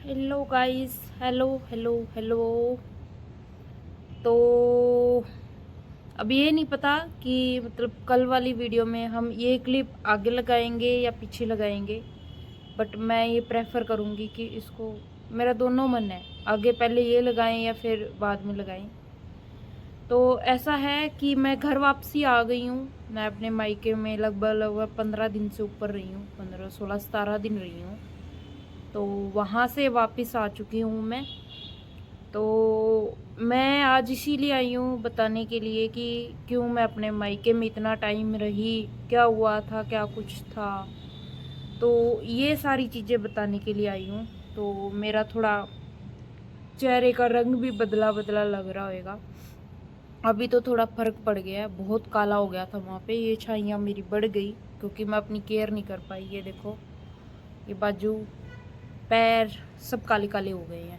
Hello guys, hello hello hello. तो अब ये नहीं पता कि मतलब कल वाली वीडियो में हम ये क्लिप आगे लगाएंगे या पीछे लगाएंगे, बट मैं ये प्रेफर करूँगी कि इसको, मेरा दोनों मन है, आगे पहले ये लगाएं या फिर बाद में लगाएं। तो ऐसा है कि मैं घर वापसी आ गई हूँ। मैं अपने मायके में लगभग लगभग 15 दिन से ऊपर रही हूँ, 15 16 17 दिन रही हूँ। तो वहाँ से वापस आ चुकी हूँ मैं। तो मैं आज इसीलिए आई हूँ बताने के लिए कि क्यों मैं अपने मायके में इतना टाइम रही, क्या हुआ था, क्या कुछ था। तो ये सारी चीज़ें बताने के लिए आई हूँ। तो मेरा थोड़ा चेहरे का रंग भी बदला बदला लग रहा होगा। अभी तो थोड़ा फ़र्क पड़ गया है, बहुत काला हो गया था वहाँ पे। ये छाइयाँ मेरी बढ़ गई क्योंकि मैं अपनी केयर नहीं कर पाई। ये देखो, ये बाजू, पैर सब काले काले हो गए हैं।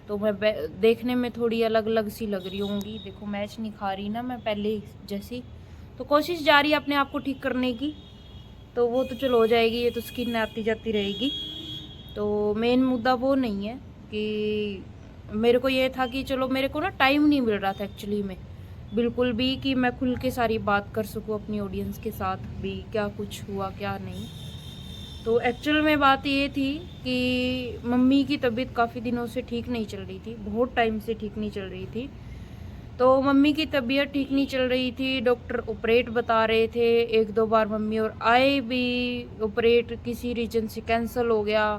तो मैं देखने में थोड़ी अलग अलग सी लग रही होंगी। देखो, मैच नहीं खा रही ना मैं पहले जैसी। तो कोशिश जारी है अपने आप को ठीक करने की। तो वो तो चलो हो जाएगी, ये तो स्किन आती जाती रहेगी। तो मेन मुद्दा वो नहीं है कि मेरे को ये था कि चलो, मेरे को ना टाइम नहीं मिल रहा था एक्चुअली में बिल्कुल भी कि मैं खुल के सारी बात कर सकूँ अपनी ऑडियंस के साथ भी, क्या कुछ हुआ क्या नहीं। तो एक्चुअल में बात ये थी कि मम्मी की तबीयत काफ़ी दिनों से ठीक नहीं चल रही थी, बहुत टाइम से ठीक नहीं चल रही थी। तो मम्मी की तबीयत ठीक नहीं चल रही थी, डॉक्टर ऑपरेट बता रहे थे। एक दो बार मम्मी और आए भी, ऑपरेट किसी रीजन से कैंसिल हो गया।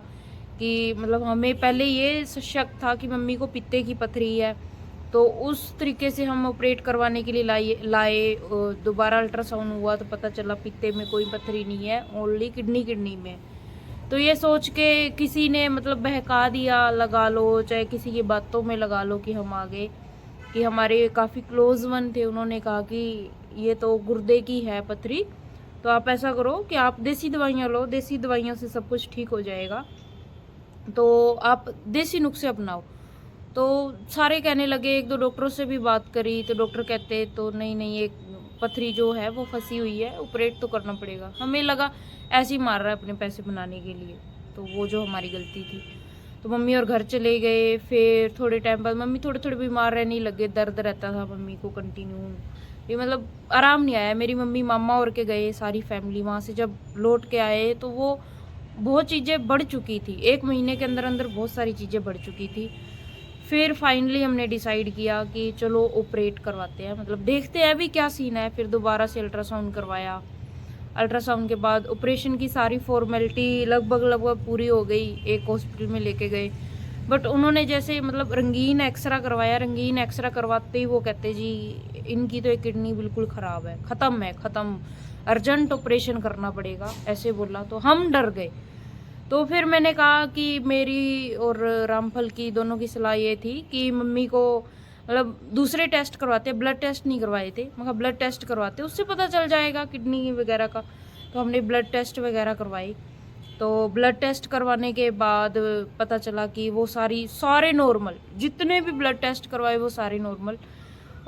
कि मतलब हमें पहले ये शक था कि मम्मी को पित्ते की पथरी है। तो उस तरीके से हम ऑपरेट करवाने के लिए लाए। दोबारा अल्ट्रासाउंड हुआ तो पता चला पित्ते में कोई पथरी नहीं है, ओनली किडनी किडनी में। तो ये सोच के किसी ने मतलब बहका दिया, लगा लो चाहे किसी की बातों में लगा लो कि हम आ गए। कि हमारे काफ़ी क्लोज वन थे, उन्होंने कहा कि ये तो गुर्दे की है पथरी, तो आप ऐसा करो कि आप देसी दवाइयाँ लो, देसी दवाइयों से सब कुछ ठीक हो जाएगा, तो आप देसी नुस्खे अपनाओ। तो सारे कहने लगे, एक दो डॉक्टरों से भी बात करी तो डॉक्टर कहते तो नहीं नहीं, एक पथरी जो है वो फंसी हुई है, ऑपरेट तो करना पड़ेगा। हमें लगा ऐसे ही मार रहा है अपने पैसे बनाने के लिए। तो वो जो हमारी गलती थी। तो मम्मी और घर चले गए। फिर थोड़े टाइम बाद मम्मी थोड़े थोड़े बीमार रहने लगे, दर्द रहता था मम्मी को कंटिन्यू। ये मतलब आराम नहीं आया। मेरी मम्मी मामा और के गए, सारी फैमिली वहाँ से जब लौट के आए तो वो बहुत चीज़ें बढ़ चुकी थी, 1 महीने के अंदर अंदर बहुत सारी चीज़ें बढ़ चुकी थी। फिर फाइनली हमने डिसाइड किया कि चलो ऑपरेट करवाते हैं, मतलब देखते हैं अभी क्या सीन है। फिर दोबारा से अल्ट्रासाउंड करवाया। अल्ट्रासाउंड के बाद ऑपरेशन की सारी फॉर्मेलिटी लगभग लगभग पूरी हो गई, एक हॉस्पिटल में लेके गए। बट उन्होंने जैसे मतलब रंगीन एक्सरा करवाया, रंगीन एक्सरा करवाते ही वो कहते जी इनकी तो एक किडनी बिल्कुल ख़राब है, ख़त्म है, ख़त्म, अर्जेंट ऑपरेशन करना पड़ेगा, ऐसे बोला। तो हम डर गए। तो फिर मैंने कहा कि मेरी और रामफल की दोनों की सलाह ये थी कि मम्मी को मतलब दूसरे टेस्ट करवाते, ब्लड टेस्ट नहीं करवाए थे, मगर ब्लड टेस्ट करवाते उससे पता चल जाएगा किडनी वगैरह का। तो हमने ब्लड टेस्ट वगैरह करवाई। तो ब्लड टेस्ट करवाने के बाद पता चला कि वो सारे नॉर्मल, जितने भी ब्लड टेस्ट करवाए वो सारे नॉर्मल।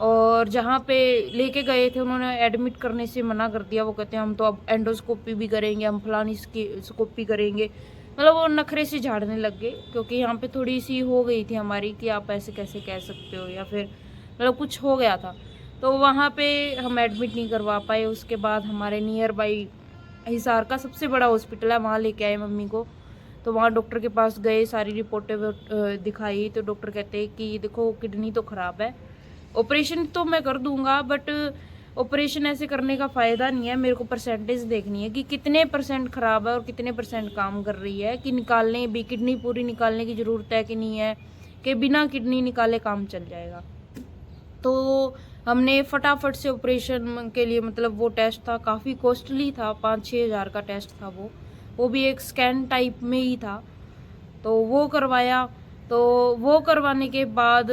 और जहाँ पे लेके गए थे उन्होंने एडमिट करने से मना कर दिया। वो कहते हैं हम तो अब एंडोस्कोपी भी करेंगे, हम फलानी स्कोपी करेंगे। मतलब वो नखरे से झाड़ने लग गए क्योंकि यहाँ पे थोड़ी सी हो गई थी हमारी कि आप ऐसे कैसे कह सकते हो, या फिर मतलब कुछ हो गया था। तो वहाँ पे हम एडमिट नहीं करवा पाए। उसके बाद हमारे नियर बाई हिसार का सबसे बड़ा हॉस्पिटल है, वहाँ लेके आए मम्मी को। तो वहाँ डॉक्टर के पास गए, सारी रिपोर्टें दिखाई। तो डॉक्टर कहते हैं कि देखो किडनी तो ख़राब है, ऑपरेशन तो मैं कर दूंगा, बट ऑपरेशन ऐसे करने का फ़ायदा नहीं है। मेरे को परसेंटेज देखनी है कि कितने परसेंट ख़राब है और कितने परसेंट काम कर रही है, कि निकालने भी किडनी पूरी निकालने की ज़रूरत है कि नहीं है, कि बिना किडनी निकाले काम चल जाएगा। तो हमने फटाफट से ऑपरेशन के लिए, मतलब वो टेस्ट था काफ़ी कॉस्टली था, 5-6 हज़ार का टेस्ट था वो भी एक स्कैन टाइप में ही था। तो वो करवाया। तो वो करवाने के बाद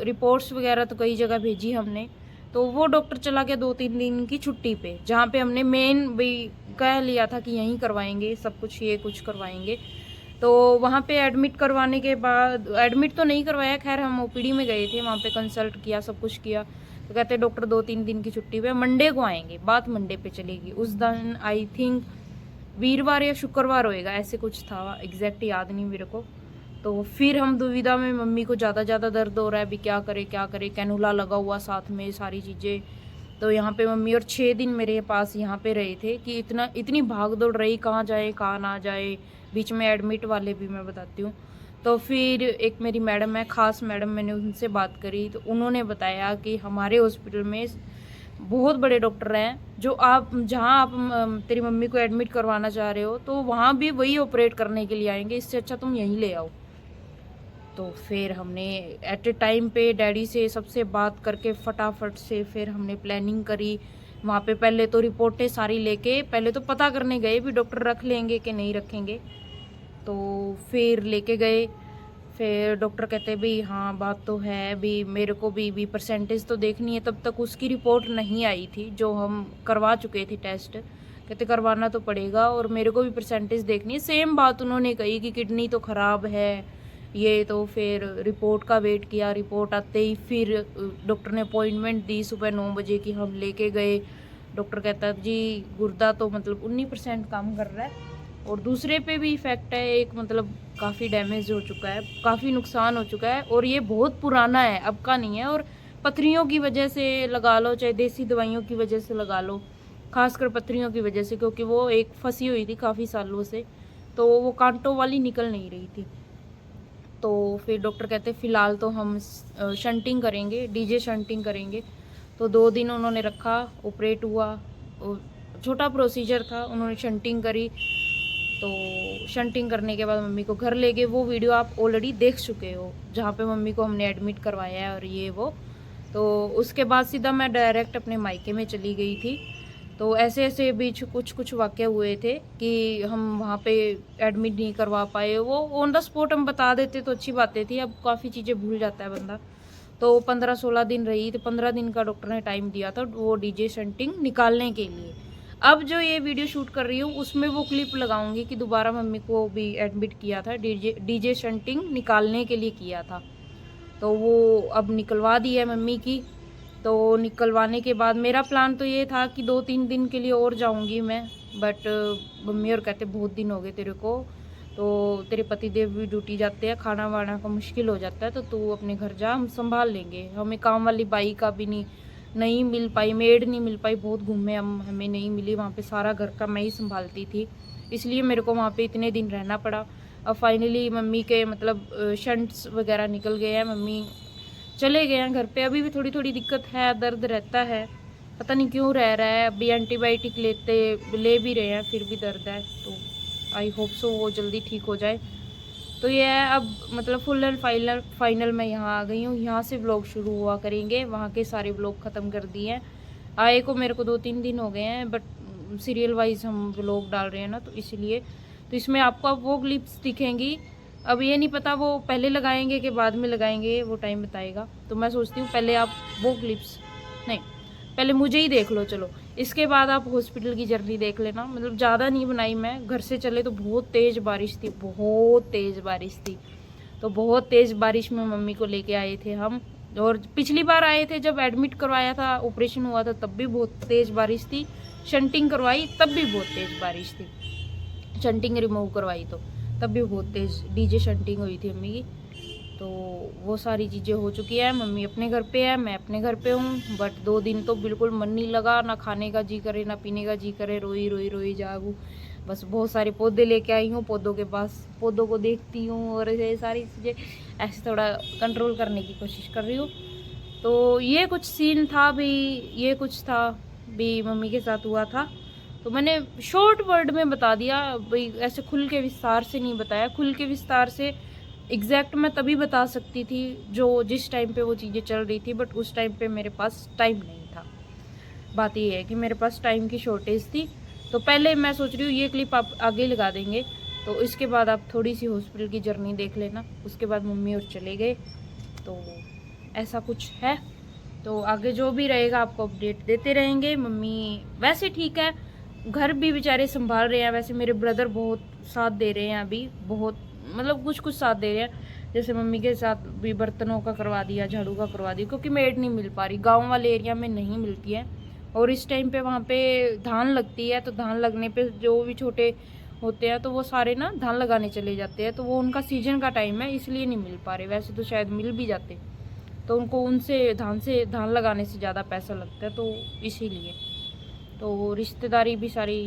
रिपोर्ट्स वगैरह तो कई जगह भेजी हमने। तो वो डॉक्टर चला गया 2-3 दिन की छुट्टी पे, जहाँ पे हमने मेन भी कह लिया था कि यहीं करवाएंगे सब कुछ, ये कुछ करवाएंगे। तो वहाँ पे एडमिट करवाने के बाद, एडमिट तो नहीं करवाया, खैर हम ओपीडी में गए थे, वहाँ पे कंसल्ट किया, सब कुछ किया। तो कहते डॉक्टर 2-3 दिन की छुट्टी पे, मंडे को आएंगे, बात मंडे पे चलेगी। उस दिन आई थिंक वीरवार या शुक्रवार होएगा, ऐसे कुछ था, एग्जैक्ट याद नहीं मेरे को। तो फिर हम दुविधा में, मम्मी को ज़्यादा दर्द हो रहा है, अभी क्या करे क्या करे, कैनुला लगा हुआ साथ में सारी चीज़ें। तो यहाँ पे मम्मी और 6 दिन मेरे पास यहाँ पे रहे थे कि इतनी भाग दौड़ रही, कहाँ जाए कहाँ ना जाए, बीच में एडमिट वाले भी मैं बताती हूँ। तो फिर एक मेरी मैडम है, ख़ास मैडम, मैंने उनसे बात करी तो उन्होंने बताया कि हमारे हॉस्पिटल में बहुत बड़े डॉक्टर हैं, जो आप जहाँ आप तेरी मम्मी को एडमिट करवाना चाह रहे हो तो वहाँ भी वही ऑपरेट करने के लिए आएंगे, इससे अच्छा तुम यहीं ले आओ। तो फिर हमने एट ए टाइम पे डैडी से सबसे बात करके फटाफट से फिर हमने प्लानिंग करी। वहाँ पे पहले तो रिपोर्टें सारी लेके पहले तो पता करने गए भी डॉक्टर रख लेंगे कि नहीं रखेंगे। तो फिर लेके गए, फिर डॉक्टर कहते भी हाँ बात तो है, भी मेरे को भी परसेंटेज तो देखनी है। तब तक उसकी रिपोर्ट नहीं आई थी, जो हम करवा चुके थे टेस्ट, कहते करवाना तो पड़ेगा और मेरे को भी परसेंटेज देखनी है। सेम बात उन्होंने कही कि किडनी तो ख़राब है ये। तो फिर रिपोर्ट का वेट किया, रिपोर्ट आते ही फिर डॉक्टर ने अपॉइंटमेंट दी सुबह 9 बजे की। हम लेके गए, डॉक्टर कहता जी गुर्दा तो मतलब 19% काम कर रहा है और दूसरे पे भी इफ़ेक्ट है, एक मतलब काफ़ी डैमेज हो चुका है, काफ़ी नुकसान हो चुका है और ये बहुत पुराना है, अब का नहीं है। और पथरियों की वजह से लगा लो, चाहे देसी दवाइयों की वजह से लगा लो, खासकर पथरियों की वजह से, क्योंकि वो एक फंसी हुई थी काफ़ी सालों से, तो वो कांटों वाली निकल नहीं रही थी। तो फिर डॉक्टर कहते फ़िलहाल तो हम शंटिंग करेंगे, डीजे शंटिंग करेंगे। तो 2 दिन उन्होंने रखा, ऑपरेट हुआ, छोटा प्रोसीजर था, उन्होंने शंटिंग करी। तो शंटिंग करने के बाद मम्मी को घर ले गए। वो वीडियो आप ऑलरेडी देख चुके हो, जहाँ पे मम्मी को हमने एडमिट करवाया है और ये वो। तो उसके बाद सीधा मैं डायरेक्ट अपने मायके में चली गई थी। तो ऐसे ऐसे बीच कुछ वाक़ये हुए थे कि हम वहाँ पे एडमिट नहीं करवा पाए। वो ऑन द स्पॉट हम बता देते तो अच्छी बातें थी, अब काफ़ी चीज़ें भूल जाता है बंदा। तो 15-16 दिन रही, तो 15 दिन का डॉक्टर ने टाइम दिया था वो डीजे शंटिंग निकालने के लिए। अब जो ये वीडियो शूट कर रही हूँ उसमें वो क्लिप लगाऊंगी कि दोबारा मम्मी को भी एडमिट किया था, डीजे शंटिंग निकालने के लिए किया था। तो वो अब निकलवा दी है मम्मी की। तो निकलवाने के बाद मेरा प्लान तो ये था कि 2-3 दिन के लिए और जाऊंगी मैं, बट मम्मी और कहते बहुत दिन हो गए तेरे को, तो तेरे पतिदेव भी ड्यूटी जाते हैं, खाना वाना का मुश्किल हो जाता है, तो तू अपने घर जा, हम संभाल लेंगे। हमें काम वाली बाई का भी नहीं मिल पाई, मेड नहीं मिल पाई, बहुत घूमे हम, हमें नहीं मिली। वहाँ पे सारा घर का मैं ही संभालती थी, इसलिए मेरे को वहाँ पे इतने दिन रहना पड़ा। अब फाइनली मम्मी के मतलब शंट्स वगैरह निकल गए हैं, मम्मी चले गए हैं घर पे। अभी भी थोड़ी थोड़ी दिक्कत है, दर्द रहता है, पता नहीं क्यों रह रहा है। अभी एंटीबायोटिक ले भी रहे हैं, फिर भी दर्द है। तो आई होप सो वो जल्दी ठीक हो जाए। तो ये है, अब मतलब फुल एंड फाइनल मैं यहाँ आ गई हूँ। यहाँ से व्लॉग शुरू हुआ करेंगे, वहाँ के सारे व्लॉग ख़त्म कर दिए हैं। आए को मेरे को 2-3 दिन हो गए हैं, बट सीरियल वाइज हम व्लॉग डाल रहे हैं ना, तो इसलिए। तो इसमें आपको अब वो क्लिप्स दिखेंगी। अब ये नहीं पता वो पहले लगाएंगे कि बाद में लगाएंगे, वो टाइम बताएगा। तो मैं सोचती हूँ पहले आप वो क्लिप्स नहीं, पहले मुझे ही देख लो चलो, इसके बाद आप हॉस्पिटल की जर्नी देख लेना। मतलब ज़्यादा नहीं बनाई मैं, घर से चले तो बहुत तेज़ बारिश थी, बहुत तेज़ बारिश थी। तो बहुत तेज़ बारिश में मम्मी को लेके आए थे हम। और पिछली बार आए थे जब एडमिट करवाया था, ऑपरेशन हुआ था, तब भी बहुत तेज़ बारिश थी। शंटिंग करवाई तब भी बहुत तेज़ बारिश थी, शंटिंग रिमूव करवाई तो तब भी बहुत तेज़ डीजे शंटिंग हुई थी मम्मी की। तो वो सारी चीज़ें हो चुकी है। मम्मी अपने घर पे है, मैं अपने घर पे हूँ। बट 2 दिन तो बिल्कुल मन नहीं लगा, ना खाने का जी करे ना पीने का जी करे, रोई जागू। बस बहुत सारे पौधे लेके आई हूँ, पौधों के पास पौधों को देखती हूँ और ये सारी चीज़ें ऐसे थोड़ा कंट्रोल करने की कोशिश कर रही हूँ। तो ये कुछ सीन था भी, ये कुछ था भी मम्मी के साथ हुआ था। तो मैंने शॉर्ट वर्ड में बता दिया भाई, ऐसे खुल के विस्तार से नहीं बताया। खुल के विस्तार से एग्जैक्ट मैं तभी बता सकती थी जो जिस टाइम पे वो चीज़ें चल रही थी, बट उस टाइम पे मेरे पास टाइम नहीं था। बात ये है कि मेरे पास टाइम की शॉर्टेज थी। तो पहले मैं सोच रही हूँ ये क्लिप आप आगे लगा देंगे, तो इसके बाद आप थोड़ी सी हॉस्पिटल की जर्नी देख लेना। उसके बाद मम्मी और चले गए, तो ऐसा कुछ है। तो आगे जो भी रहेगा आपको अपडेट देते रहेंगे। मम्मी वैसे ठीक है, घर भी बेचारे संभाल रहे हैं। वैसे मेरे ब्रदर बहुत साथ दे रहे हैं अभी, बहुत मतलब कुछ साथ दे रहे हैं। जैसे मम्मी के साथ भी बर्तनों का करवा दिया, झाड़ू का करवा दिया, क्योंकि मेड नहीं मिल पा रही, गांव वाले एरिया में नहीं मिलती है। और इस टाइम पे वहाँ पे धान लगती है, तो धान लगने पे जो भी छोटे होते हैं तो वो सारे ना धान लगाने चले जाते हैं, तो वो उनका सीजन का टाइम है इसलिए नहीं मिल पा रहे, वैसे तो शायद मिल भी जाते, तो उनको उनसे धान लगाने से ज़्यादा पैसा लगता है, तो इसीलिए तो रिश्तेदारी भी सारी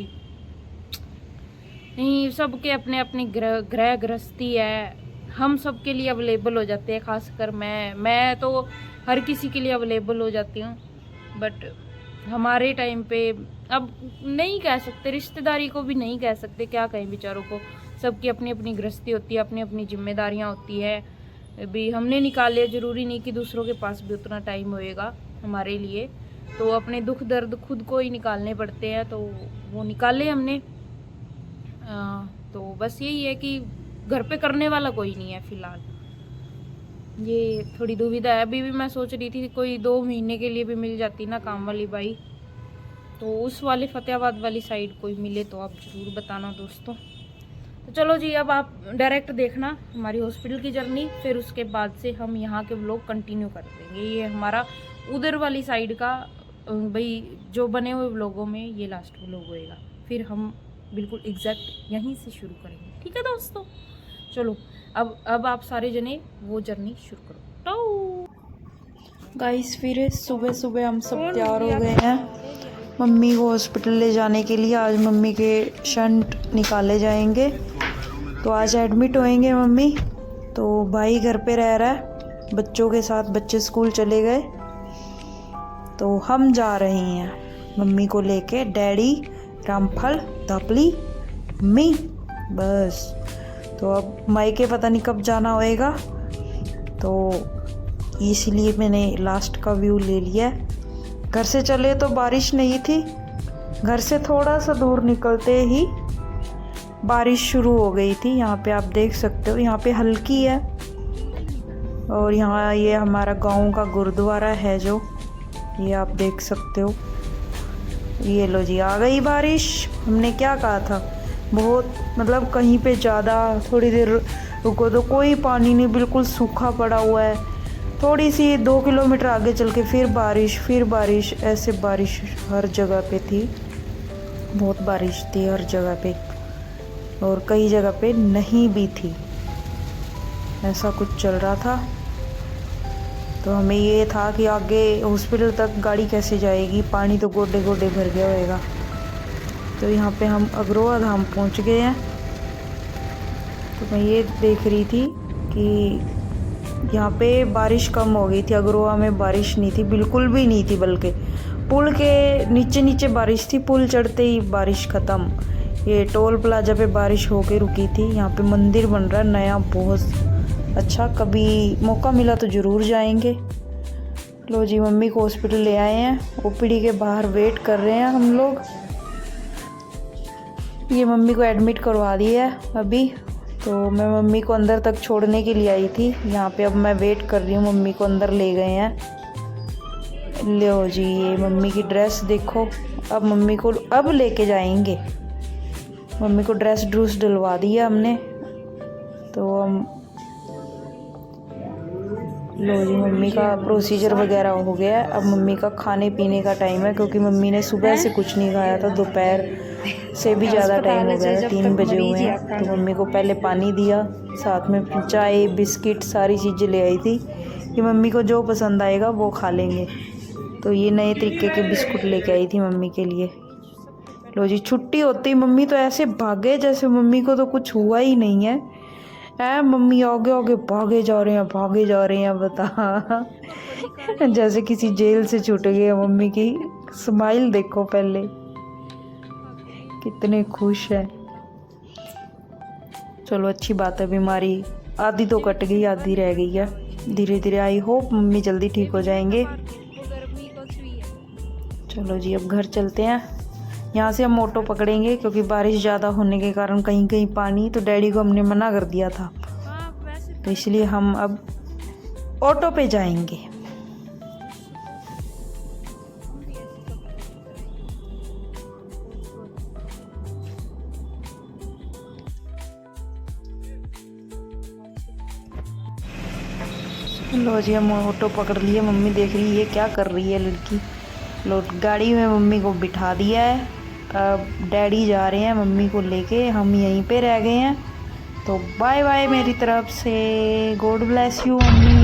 नहीं, सबके अपने अपने गृह गृहस्थी है, हम सबके लिए अवेलेबल हो जाते हैं, खासकर मैं तो हर किसी के लिए अवेलेबल हो जाती हूँ, बट हमारे टाइम पे अब नहीं कह सकते, रिश्तेदारी को भी नहीं कह सकते, क्या कहें बेचारों को, सबकी अपनी अपनी गृहस्थी होती है, अपनी अपनी जिम्मेदारियाँ होती है, अभी हमने निकाले, ज़रूरी नहीं कि दूसरों के पास भी उतना टाइम होएगा हमारे लिए, तो अपने दुख दर्द खुद को ही निकालने पड़ते हैं, तो वो निकाले हमने। तो बस यही है कि घर पे करने वाला कोई नहीं है फ़िलहाल, ये थोड़ी दुविधा है। अभी भी मैं सोच रही थी कोई 2 महीने के लिए भी मिल जाती ना काम वाली बाई, तो उस वाले फतेहाबाद वाली साइड कोई मिले तो आप ज़रूर बताना दोस्तों। तो चलो जी, अब आप डायरेक्ट देखना हमारी हॉस्पिटल की जर्नी, फिर उसके बाद से हम यहाँ के व्लॉग कंटिन्यू कर देंगे। ये हमारा उधर वाली साइड का भाई जो बने हुए व्लॉगों में ये लास्ट व्लॉग होएगा, फिर हम बिल्कुल एग्जैक्ट यहीं से शुरू करेंगे, ठीक है दोस्तों। चलो अब आप सारे जने वो जर्नी शुरू करो। तो गाइस फिर सुबह सुबह हम सब तैयार हो गए हैं मम्मी को हॉस्पिटल ले जाने के लिए। आज मम्मी के शंट निकाले जाएंगे, तो आज एडमिट होएंगे मम्मी। तो भाई घर पे रह रहा है बच्चों के साथ, बच्चे स्कूल चले गए, तो हम जा रहे हैं मम्मी को लेके, डैडी, रामफल, दापली, मम्मी, बस। तो अब मायके पता नहीं कब जाना होएगा, तो इसलिए मैंने लास्ट का व्यू ले लिया है। घर से चले तो बारिश नहीं थी, घर से थोड़ा सा दूर निकलते ही बारिश शुरू हो गई थी। यहाँ पे आप देख सकते हो, यहाँ पे हल्की है, और यहाँ ये हमारा गांव का गुरुद्वारा है जो ये आप देख सकते हो। ये लो जी, आ गई बारिश। हमने क्या कहा था, बहुत मतलब कहीं पे ज़्यादा, थोड़ी देर रुको तो कोई पानी नहीं, बिल्कुल सूखा पड़ा हुआ है। थोड़ी सी 2 किलोमीटर आगे चल के फिर बारिश, ऐसे बारिश हर जगह पे थी, बहुत बारिश थी हर जगह पे, और कई जगह पे नहीं भी थी, ऐसा कुछ चल रहा था। तो हमें ये था कि आगे हॉस्पिटल तक गाड़ी कैसे जाएगी, पानी तो गोडे गोडे भर गया होएगा। तो यहाँ पे हम अग्रोहा धाम पहुँच गए हैं। तो मैं ये देख रही थी कि यहाँ पे बारिश कम हो गई थी, अग्रोहा में बारिश नहीं थी, बिल्कुल भी नहीं थी, बल्कि पुल के नीचे नीचे बारिश थी, पुल चढ़ते ही बारिश ख़त्म। ये टोल प्लाजा पे बारिश होके रुकी थी। यहाँ पे मंदिर बन रहा है नया, बहुत अच्छा, कभी मौका मिला तो ज़रूर जाएंगे। लो जी, मम्मी को हॉस्पिटल ले आए हैं, ओपीडी के बाहर वेट कर रहे हैं हम लोग। ये मम्मी को एडमिट करवा दिया है अभी, तो मैं मम्मी को अंदर तक छोड़ने के लिए आई थी। यहाँ पे अब मैं वेट कर रही हूँ, मम्मी को अंदर ले गए हैं। लो जी, ये मम्मी की ड्रेस देखो, अब मम्मी को अब लेके जाएंगे। मम्मी को ड्रेस ड्रूस डलवा दिया हमने, तो हम लो जी, मम्मी का प्रोसीजर वगैरह हो गया है। अब मम्मी का खाने पीने का टाइम है, क्योंकि मम्मी ने सुबह से कुछ नहीं खाया था, दोपहर से भी ज़्यादा टाइम हो गया है, 3 बजे हुए हैं। तो मम्मी को पहले पानी दिया, साथ में चाय बिस्किट सारी चीज़ें ले आई थी कि मम्मी को जो पसंद आएगा वो खा लेंगे। तो ये नए तरीके के बिस्कुट लेके आई थी मम्मी के लिए। लो जी, छुट्टी होती मम्मी तो ऐसे भागे जैसे मम्मी को तो कुछ हुआ ही नहीं है। मम्मी आगे आगे भागे जा रहे हैं बता जैसे किसी जेल से छूट गए। मम्मी की स्माइल देखो पहले, कितने खुश है। चलो अच्छी बात है, बीमारी आधी तो कट गई, आधी रह गई है। धीरे धीरे आई होप मम्मी जल्दी ठीक हो जाएंगे। चलो जी, अब घर चलते हैं। यहाँ से हम ऑटो पकड़ेंगे, क्योंकि बारिश ज़्यादा होने के कारण कहीं कहीं पानी, तो डैडी को हमने मना कर दिया था, तो इसलिए हम अब ऑटो पे जाएंगे। लो जी, हम ऑटो पकड़ लिए। मम्मी देख रही है क्या कर रही है लड़की। लो, गाड़ी में मम्मी को बिठा दिया है। अब डैडी जा रहे हैं मम्मी को लेके, हम यहीं पे रह गए हैं। तो बाय बाय मेरी तरफ से, गॉड ब्लेस यू मम्मी।